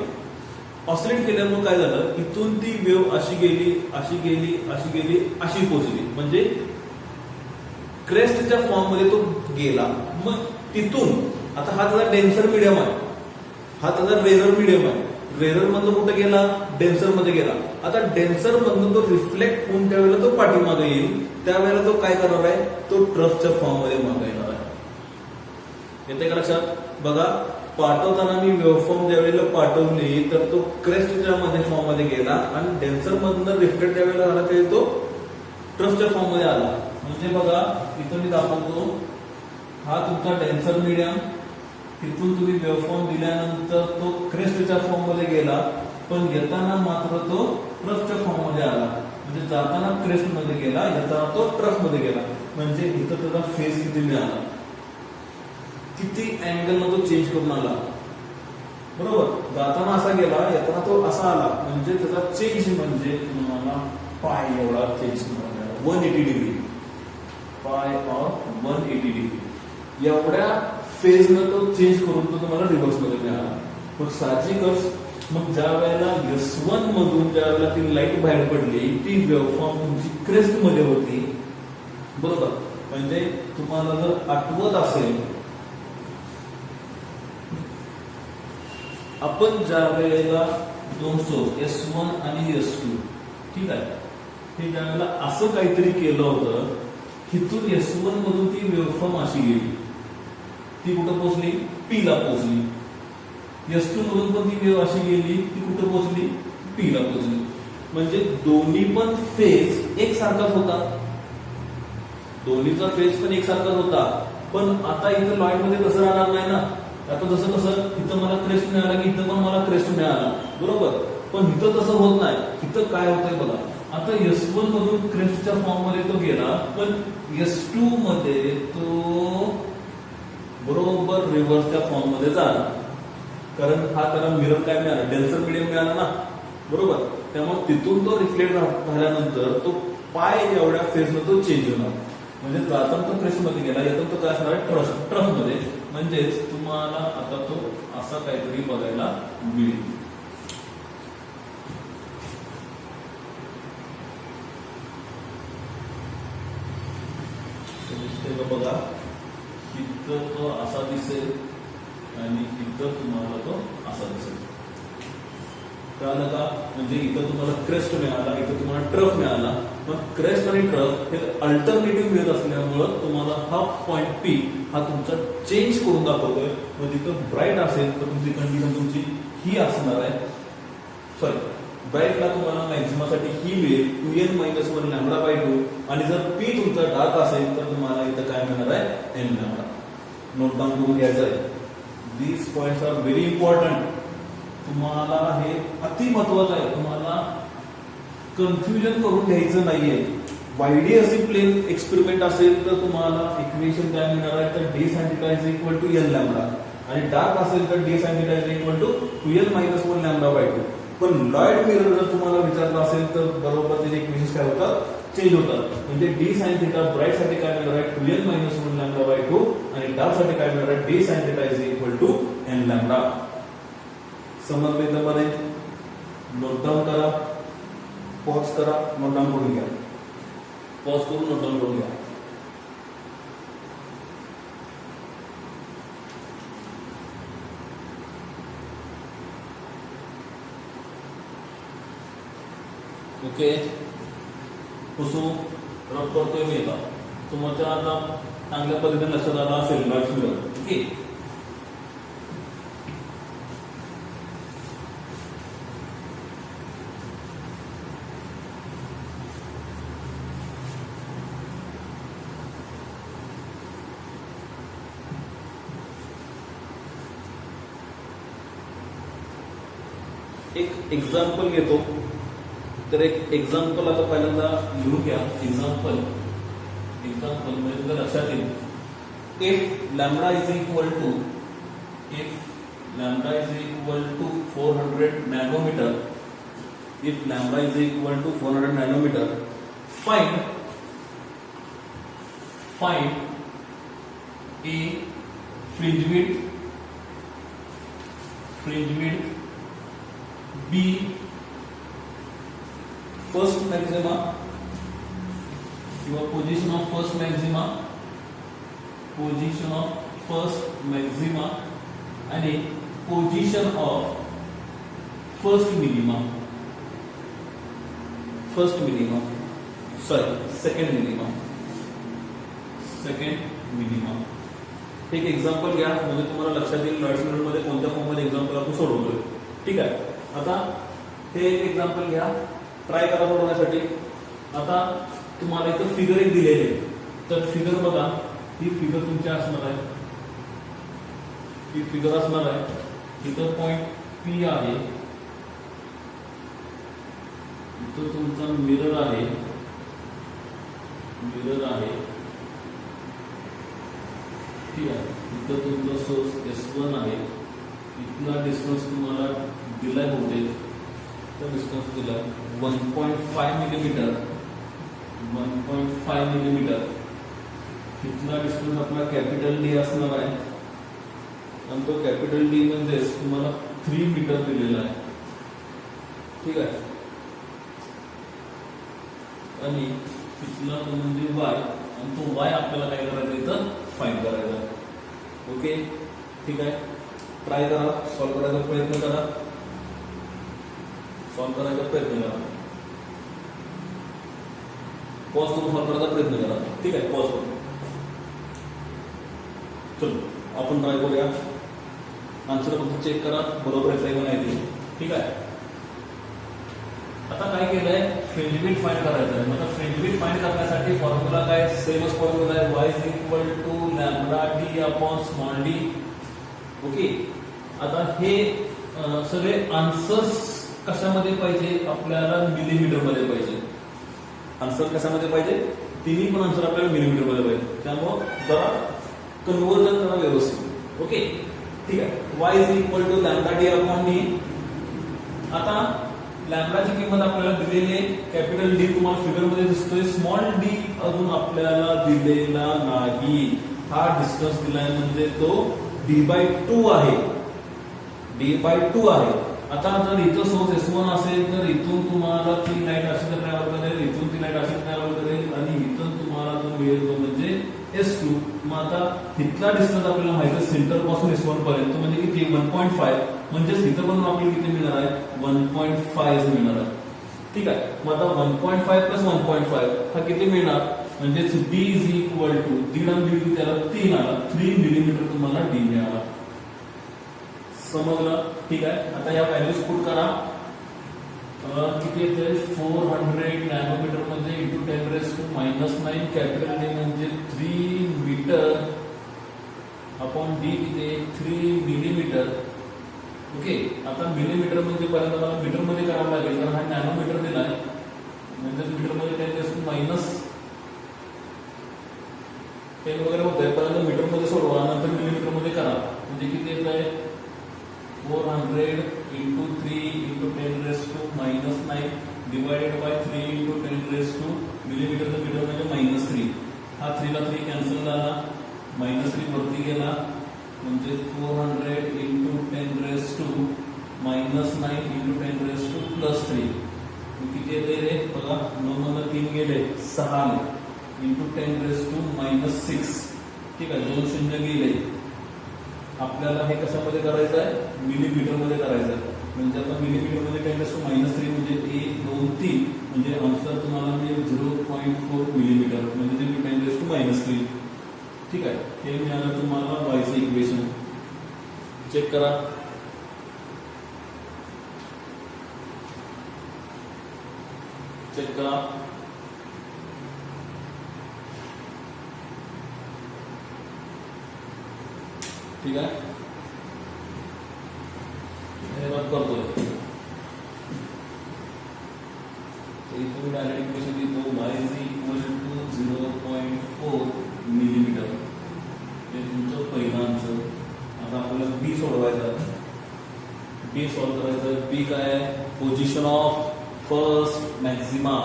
ऑसिलेट केल्यामुळे काय झालं, इथून ती वेव्ह अशी गेली अशी गेली अशी गेली अशी पोहोचली. म्हणजे क्रेस्टच्या फॉर्म मध्ये तो गेला. मग तिथून आता हा त्याचा डेन्सर मीडियम आहे, हा त्याचा रेझर मीडियम आहे. रेझर मधून कुठे गेला? डेन्सर मध्ये गेला. आता डेन्सर मधून तो रिफ्लेक्ट होऊन त्यावेळेला तो पाठीमागे येईल. त्यावेळेला तो काय करणार आहे? तो ट्रफच्या फॉर्म मध्ये मागे येणार आहे. येते का लक्षात? बघा, पाठवताना मी वेव्हफॉर्म ज्यावेळेला पाठवली तर तो क्रेस्टच्या मध्ये फॉर्म मध्ये गेला आणि डेन्सर मधून रिफ्लेक्ट ज्यावेळेला झाला त्यावेळी तो ट्रफच्या फॉर्म मध्ये आला. म्हणजे बघा इथं मी दाखवतो, हा तुमचा डेन्सर मीडियम, तिथून तुम्ही वेव्हफॉर्म दिल्यानंतर तो क्रेस्टच्या फॉर्म मध्ये गेला, पण येताना मात्र तो ट्रफच्या फॉर्म मध्ये आला. म्हणजे जाताना क्रेस्ट मध्ये गेला, येताना तो ट्रफ मध्ये गेला. म्हणजे इथं त्याचा फेज किती मिळाला, किती अँगल न तो चेंज करून आला. बरोबर. जाताना असा गेला, येताना तो असा आला. म्हणजे त्याचा चेंज म्हणजे तुम्हाला पाय एवढा चेंज मिळाला, 180 डिग्री. पाय ऑफ 180 डिग्री एवढ्या फेज न तो चेंज करून तो तुम्हाला रिव्हर्स मध्ये मिळाला. मग साहजिकच मग ज्या वेळेला S1 मधून ज्या वेळेला ती लाईट बाहेर पडली, ती वेव्हफॉर्म तुमची क्रेस्ट मध्ये होती. बरोबर. म्हणजे तुम्हाला जर आठवत असेल, आपण ज्या वेळेला दोन सोर्स S1 आणि S2, ठीक आहे, हे ज्या वेळेला असं काहीतरी केलं होतं, तिथून S1 मधून ती वेव्हफॉर्म अशी गेली, ती कुठं पोहोचली, P ला पोहोचली. S2 मधून पण ती वेव्ह अशी गेली, ती कुठं पोहोचली, P ला पोहोचली. म्हणजे दोन्ही पण फेज एकसारखाच होता, दोन्हीचा फेज पण एकसारखाच होता. पण आता इथं लॉईड मध्ये तसं राहणार नाही ना. आता जसं कसं इथं मला क्रेस्ट मिळाला की इथं पण मला क्रेस्ट मिळाला, बरोबर. पण इथं तसं होत नाही. इथं काय होतंय बघा, आता S1 मधून क्रेस्टच्या फॉर्म मध्ये तो गेला, पण S2 मध्ये तो बरोबर रिव्हर्सच्या फॉर्म मध्ये जाणार, कारण हा त्याला मिरर काय मिळाला, डेन्सर मीडियम मिळाला ना, बरोबर. त्यामुळे तिथून तो रिफ्लेक्ट झाल्यानंतर तो पाय एवढ्या फेजमध्ये तो चेंज होणार. म्हणजे जाताना तो क्रेस्ट मध्ये गेला, येतो तो काय असणार, ट्रफ मध्ये. म्हणजेच तुम्हाला आता तो असा काहीतरी बघायला मिळेल. बघा, इथं तो असा दिसेल आणि इथं तुम्हाला तो असा दिसेल. कळलं का? म्हणजे इथं तुम्हाला क्रेस्ट मिळाला, इथं तुम्हाला ट्रफ मिळाला. मग क्रेस्ट आणि ट्रफ हे अल्टरनेटिव्ह मिळत असल्यामुळं तुम्हाला हा पॉइंट P हा तुमचा चेंज करून दाखवतोय. मग तिथं ब्राईट असेल तर तुमची कंडिशन तुमची ही असणार आहे. सॉरी, ब्राईटला तुम्हाला मॅक्झिमासाठी ही मिळेल 2n-1 λ/2. आणि जर P तुमचा डार्क असेल तर तुम्हाला इथं काय मिळणार आहे, n λ. नोट डाऊन करून घ्यायचं आहे. These points are very important. तुम्हाला हे अति महत्वाचं आहे. तुम्हाला कन्फ्युजन करून घ्यायचं नाहीये. वायडी अशी प्लेन एक्सपेरिमेंट असेल तर तुम्हाला इक्वेशन काय मिळणार आहे, तर d sin θ = n λ. आणि डार्क असेल तर d sin θ = 2n-1 λ/2. पण लॉईड मिरर जर तुम्हाला विचारलं असेल तर बरोबर त्याचे इक्वेशन्स काय होतात, चेंज होतात. म्हणजे d sin θ ब्राईट साठी काय मिळणार आहे, 2n-1 λ/2. आणि डार्क साठी काय मिळणार आहे, d sin θ = n λ. समजले तर बरे. नोट डाऊन करा, पॉज करा, नोट डाऊन करून घ्या. पॉज करून नोट डाऊन करून घ्या. ओके, पुसू रब करतोय मी. आता तुमच्या आता चांगल्या पद्धतीने लक्षात आलं असेल लॉईड मिरर. ओके, एक एक्झाम्पल घेतो. तर एक एक्झाम्पल आता पहिल्यांदा लिहून घ्या. एक्झाम्पल म्हणजे तुला लक्षात येईल. If lambda is equal to 400 nanometre, if lambda is equal to 400 nanometre, find a fringe width, B first maxima किंवा पोझिशन ऑफ फर्स्ट मॅक्झिमा, आणि position of first minima, second minima. एक एक्झाम्पल घ्या म्हणजे तुम्हाला लक्षात येईल लॉईड मिरर मध्ये कोणत्या फॉर्म मध्ये एक्झाम्पल आपण सोडवतोय. ठीक आहे, आता हे एक एक्झाम्पल घ्या, ट्राय करा सोडवण्यासाठी. आता तुम्हाला इथं फिगर एक दिलेले, तर फिगर बघा, ही फिगर तुमची असणार आहे, ही फिगर असणार आहे. इथं पॉइंट P आहे, इथं तुमचा मिरर आहे, ठीक आहे. इथं तुमचा सोर्स S1 आहे. इथला डिस्टन्स तुम्हाला दिलाय बहुतेक, तर डिस्टन्स दिलाय 1.5 मिलीमीटर. इथला डिस्टन्स आपला कॅपिटल D असणार आहे, आणि तो कॅपिटल D म्हणजे तुम्हाला 3 मीटर दिलेला आहे. ठीक आहे. आणि इथला म्हणजे Y, आणि तो y आपल्याला काय करायचा इथं फाइंड करायचा. ओके, ठीक आहे. ट्राय करा, सॉल्व्ह करायचा प्रयत्न करा, सॉल्व्ह करायचा प्रयत्न करा. पॉज करून सॉल्व्ह करायचा प्रयत्न करा. ठीक आहे, पॉज करून. चलो आपण ट्राय करूया. आन्सर फक्त चेक करा बरोबर आहे का नाही ते. ठीक आहे. आता काय केलंय, फ्रिंज बिट फाइंड करायचं आहे. आता फ्रिंज बिट फाइंड करण्यासाठी फॉर्म्युला काय, सेमच फॉर्म्युला आहे, y is equal to lambda D upon small D. Okay, आता हे सगळे आन्सर्स कशामध्ये पाहिजे, आपल्याला मिलीमीटर मध्ये पाहिजे. आन्सर कशामध्ये पाहिजे, तिन्ही पण आन्सर आपल्याला मिलीमीटर मध्ये पाहिजे. त्यामुळं जरा कन्वर्जन करा व्यवस्थित. ओके, ठीक आहे. y is equal to lambda D upon D. आता लॅम्बडाची किंमत आपल्याला दिलेली आहे, कॅपिटल डी तुम्हाला फिगर मध्ये दिसतोय, स्मॉल डी अजून आपल्याला दिलेला नाही. हा डिस्टन्स दिलाय म्हणजे तो d/2 आहे, d/2 आहे. आता जर इथं सोर्स S1 असेल तर इथून तुम्हाला ती लाईट अशी ट्रॅव्हल करेल, इथून ती लाईट अशी ट्रॅव्हल करेल आणि इथून तुम्हाला जो मिळेल तो म्हणजे S2. मग आता इथला डिस्टन्स आपल्याला माहिती आहे सेंटर पासून S1 पर्यंत म्हणजे किती 1.5, म्हणजेच इथं पण आपल्याला किती मिळणार आहे 1.5 मिळणार आहे. ठीक आहे. मग आता 1.5 प्लस 1.5 हा किती मिळणार, म्हणजेच d इज इक्वल टू दीड आणि दीड त्याला 3 आला, 3 मिलीमीटर तुम्हाला d मिळाला. समजलं? ठीक आहे. आता या व्हॅल्यूज पुट करा. किती येते 400 नॅनोमीटर मध्ये इंटू 10⁻⁹ कॅपिटल डी म्हणजे 3 मीटर अपॉन डी किती 3 मिलीमीटर. ओके, आता मिलीमीटर म्हणजे पर्यंत मला मीटर मध्ये करावं लागेल कारण हा नॅनोमीटर दिलाय, म्हणजे मीटर मध्ये 10⁻10 वगैरे होत आहे. पर्यंत मीटर मध्ये सोडवा, नंतर मिलीमीटर मध्ये करा. म्हणजे किती येत आहे 400 into 3 into 10⁻⁹ divided by 3 into 10⁻, मिलीमीटरचं मीटर म्हणजे -3. हा 3 ला 3 कॅन्सल झाला, -3 वरती गेला म्हणजे 400 इंटू 10⁻⁻⁹ इंटू 10⁻+3. किती येते रे बघा, 9 मधून 3 गेले 6 इंटू 10⁻⁻⁶. ठीक आहे, 2 शून्य गेले. आपल्याला हे कशामध्ये करायचं आहे, मिलीमीटर मध्ये करायचं आहे. म्हणजे आता मिलीमीटर मध्ये 10⁻³ म्हणजे 1 2 3 म्हणजे आन्सर तुम्हाला मिळेल 0.4 मिलीमीटर म्हणजे 10⁻⁻3. ठीक आहे, हे मिळालं तुम्हाला वायचं इक्वेशन. चेक करा. चेक करा. ठीक आहे, हे रद्द करतोय. इथून डायरेक्ट इक्वेशन लिहितो y is equal to 0.4 millimetre. हे तुमचं पहिलं आन्सर. आता आपल्याला बी सोडवायचं, बी सॉल्व्ह करायचं. बी काय आहे, पोझिशन ऑफ फर्स्ट मॅक्झिमा.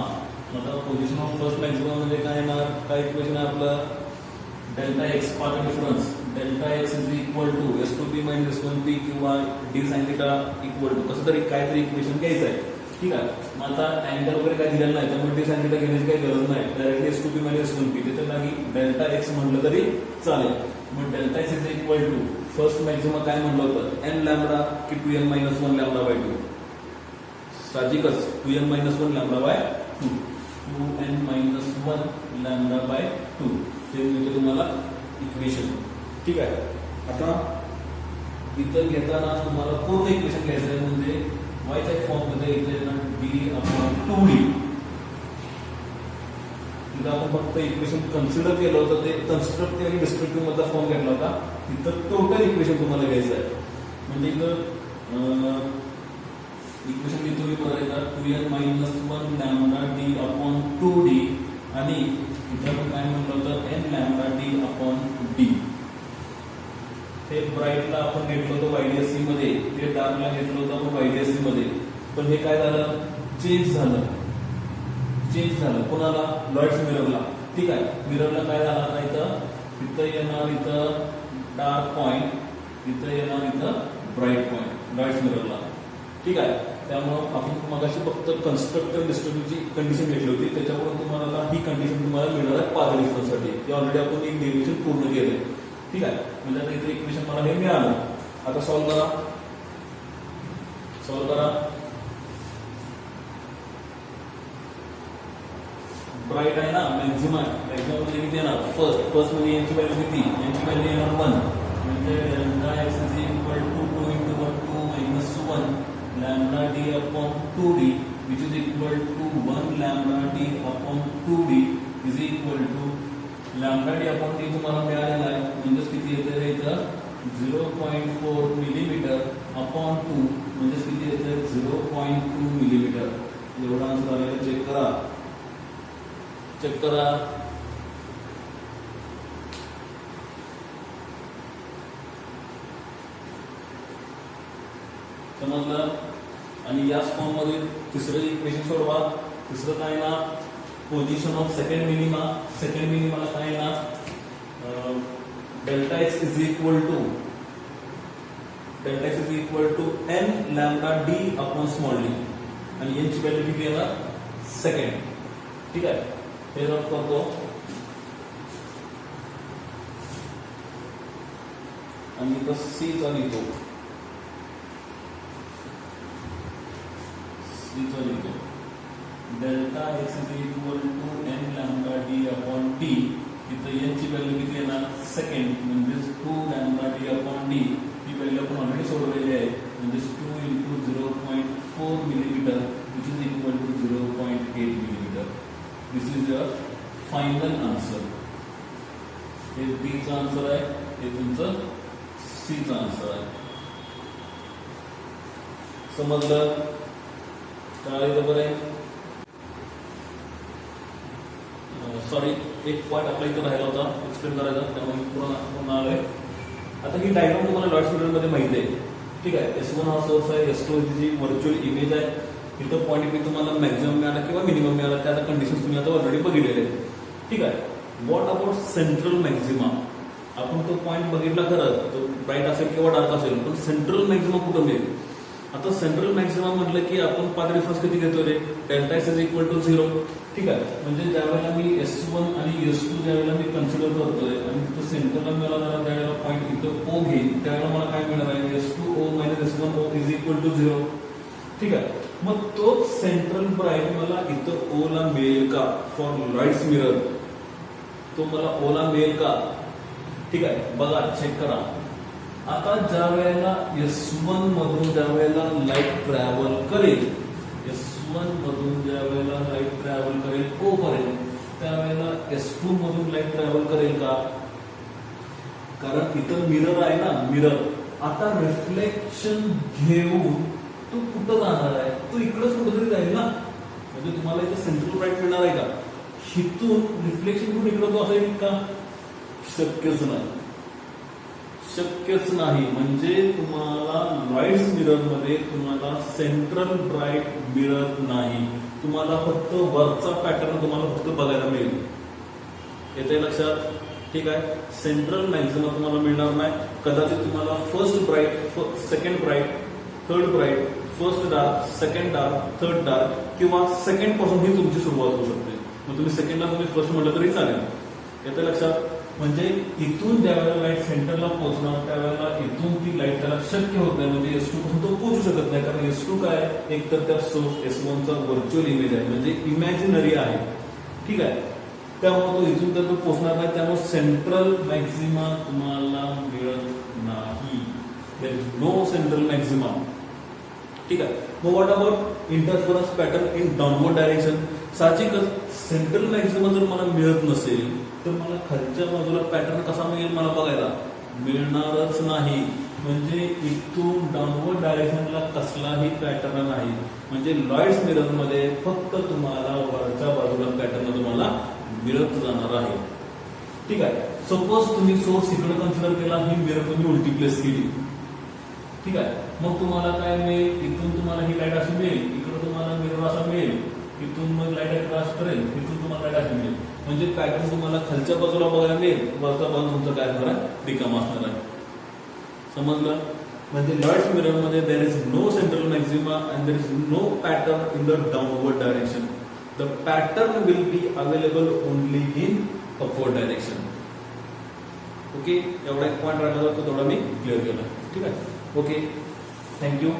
आता पोझिशन ऑफ फर्स्ट मॅक्झिमा म्हणजे काय येणार, काय इक्वेशन आहे आपलं, delta X path difference, delta x is equal to S2P minus S1P किंवा d sin θ इक्वल टू कसं तरी काहीतरी इक्वेशन घ्यायचं आहे. ठीक आहे. मग आता अँगल वगैरे काय दिलेलं नाही त्यामुळे d sin θ घेण्याची काही गरज नाही, डायरेक्टली S2P मायनस S1P त्याच्या जागी डेल्टा एक्स म्हटलं तरी चालेल. मग delta x is equal to first maxima काय म्हटलं होतं n लॅम्बडा की 2n-1 λ/2. साहजिकच 2n-1 λ/2, 2n-1 λ/2 ते म्हणजे तुम्हाला इक्वेशन. ठीक आहे. आता इथं घेताना तुम्हाला पूर्ण इक्वेशन घ्यायचं आहे म्हणजे वायच्या फॉर्म मध्ये इथे d/2d. इथं आपण फक्त इक्वेशन कन्सिडर केलं होतं, ते कन्स्ट्रक्टिव्ह आणि डिस्ट्रक्टिव्ह मधला फॉर्म घेतला होता. इथं टोटल इक्वेशन तुम्हाला घ्यायचं आहे. म्हणजे इथं इक्वेशन लिहितो मी परत एकदा 2n-1 λd/2d आणि इथं आपण काय म्हणलं होतं n λd/d. हे ब्राईटला आपण घेतलं होतं YDSC मध्ये, ते डार्कला घेतलं होतं आपण YDSC मध्ये. पण हे काय झालं, चेंज झालं. कोणाला, लॉर्ड्स मिररला. ठीक आहे, मिररला काय झालं आता इथं येणार इथं डार्क पॉइंट, इथं येणार इथं ब्राईट पॉइंट लॉर्ड्स मिररला. ठीक आहे. त्यामुळं आपण मगाशी फक्त कन्स्ट्रक्टर डिस्टर्बन्सची कंडिशन घेतली होती, त्याच्यामुळे तुम्हाला आता ही कंडिशन तुम्हाला मिळणार आहे पाथ डिफरन्ससाठी, की ऑलरेडी आपण एक डेरिव्हेशन पूर्ण केलंय. ठीक आहे, म्हणजे आता इथे इक्वेशन मला हे मिळालं. आता सॉल्व्ह करा. ब्राईट आहे ना, मॅक्झिमम मध्ये किती येणार, फर्स्ट मध्ये यांची व्हॅल्यू किती, यांची व्हॅल्यू येणार 1, म्हणजे lambda X is equal to 2 into 1 2 minus 1 lambda d upon 2d which is equal to 1 lambda d upon 2d is equal to lambda d upon d तुम्हाला मिळालेला आहे, म्हणजे किती येते इथं 0.4 मिलीमीटर अपॉन 2, म्हणजे किती येते 0.2 मिलीमीटर. एवढा आन्सर आलेला चेक करा. समजलं. आणि याच फॉर्म मध्ये तिसरं इक्वेशन सोडवा. तिसरं काय ना, पोझिशन ऑफ सेकंड मिनिमाला काय ना, delta x is equal to n lambda d upon small d, आणि यांची व्हॅल्यू किती येणार, सेकंड. ठीक आहे, हे रफ करतो. आणि इथं सी चा लिहितो. Delta x is equal to n lambda d upon d. इथं यांची व्हॅल्यू किती येणार, सेकंड, म्हणजे 2 लॅम्डा d अपॉन d. ही व्हॅल्यू आपण ऑलरेडी सोडवलेली आहे, म्हणजे 2 into 0.4 millimetre which is equal to 0.8 millimetre. This is your final answer. हे बी चा आन्सर आहे, हे तुमचं सी चा आन्सर आहे. समजलं. काय बरोबर आहे. सॉरी, एक पॉईंट आपल्या इथं राहिला होता एक्सप्लेन करायचा, त्यामुळे पूर्ण आलोय. आता ही डायग्राम तुम्हाला लॉर्ड्स मिररमध्ये माहिती आहे. ठीक आहे, S1 हा सोर्स आहे, S2 जी व्हर्च्युअल इमेज आहे. इथं पॉईंट बी तुम्हाला मॅक्झिमम मिळाला किंवा मिनिमम मिळाला, त्या कंडिशन तुम्ही आता ऑलरेडी बघितलेले आहेत. ठीक आहे, व्हॉट अबाउट सेंट्रल मॅक्झिमा. आपण तो पॉईंट बघितला खरं, तो ब्राईट असेल किंवा डार्क असेल, पण सेंट्रल मॅक्झिमा कुठं मिळेल. आता सेंट्रल मॅक्झिमम म्हटलं की आपण पाथ डिफरन्स किती घेतो रे, delta x is equal to 0. ठीक आहे, म्हणजे ज्यावेळेला मी S1 आणि S2 ज्यावेळेला मी कन्सिडर करतोय आणि तिथं सेंटरला मला त्यावेळेला पॉईंट इथं O घेईल, त्यावेळेला मला काय मिळणार आहे, S2O minus S1O is equal to 0. ठीक आहे, मग तो सेंट्रल ब्राईट मला इथं O ला मिळेल का, फॉर लॉर्ड्स मिरर तो मला O ला मिळेल का. ठीक आहे, बघा, चेक करा. आता ज्या वेळेला S1 मधून ज्या वेळेला लाईट ट्रॅव्हल करेल, S1 मधून ज्या वेळेला लाईट ट्रॅव्हल करेल O पर्यंत, त्यावेळेला S2 मधून लाईट ट्रॅव्हल करेल का, कारण इथं मिरर आहे ना, मिरर. आता रिफ्लेक्शन घेऊन तो कुठं जाणार आहे, तो इकडेच कुठेतरी जाईल ना, म्हणजे तुम्हाला इथं सेंट्रल ब्राईट मिळणार आहे का, हिथून रिफ्लेक्शन कुठे इकडं तो असेल का, शक्यच नाही. म्हणजे तुम्हाला लॉर्ड्स मिरर मध्ये तुम्हाला सेंट्रल ब्राईट मिरर नाही, तुम्हाला फक्त वरचा पॅटर्न तुम्हाला फक्त बघायला मिळेल. येते लक्षात. ठीक आहे, सेंट्रल मॅक्झिमा तुम्हाला मिळणार नाही. कदाचित तुम्हाला first bright, second bright, third bright, first dark, second dark, third dark, किंवा सेकंड पासून ही तुमची सुरुवात होऊ शकते. मग तुम्ही सेकंडला तुम्ही फर्स्ट म्हटलं तरी चालेल. येते लक्षात. म्हणजे इथून ज्या वेळेला लाईट सेंटरला पोहोचणार त्यावेळेला इथून ती लाईट त्याला शक्य होत नाही, म्हणजे S2 पासून तो पोहोचू शकत नाही, कारण S2 काय, एक तर त्या सोर्स S1 चा व्हर्च्युअल इमेज आहे, म्हणजे इमॅजिनरी आहे. ठीक आहे, त्यामुळे तो इथून तर तो पोहोचणार नाही, त्यामुळे सेंट्रल मॅक्झिमा तुम्हाला मिळत नाही. There is no central maxima. ठीक आहे, मग what about interference pattern in downward direction. साहजिकच सेंट्रल मॅक्झिमा जर मला मिळत नसेल तर मला खालच्या बाजूला पॅटर्न कसा मिळेल मला बघायला मिळणारच नाही. म्हणजे इथून डाऊनवर्ड डायरेक्शनला कसलाही पॅटर्न नाही. म्हणजे लॉर्ड्स मिरर मध्ये फक्त तुम्हाला वरच्या बाजूला पॅटर्न तुम्हाला मिळत जाणार आहे. ठीक आहे, सपोज तुम्ही सोर्स इकडे कन्सिडर केला, ही मिरर तुम्ही उलटी प्लेस केली. ठीक आहे, मग तुम्हाला काय मिळेल, इथून तुम्हाला ही लाईट अशी मिळेल, इकडे तुम्हाला मिरर असा मिळेल, इथून मग लाईट क्रॉस करेल, इथून तुम्हाला लाईट अशी मिळेल. म्हणजे पॅटर्न तुम्हाला खालच्या बाजूला बघायला मिळेल, वरचा बाजू तुमचं काय असणार आहे, रिकामा असणार आहे. समजलं. म्हणजे लॉर्ड्स मिरर मध्ये there is no central maxima and there is no pattern in the downward direction. The pattern will be available only in upward direction. Okay, एवढा एक पॉईंट राहिला तो थोडा मी क्लिअर केला. ठीक आहे. Okay, thank you.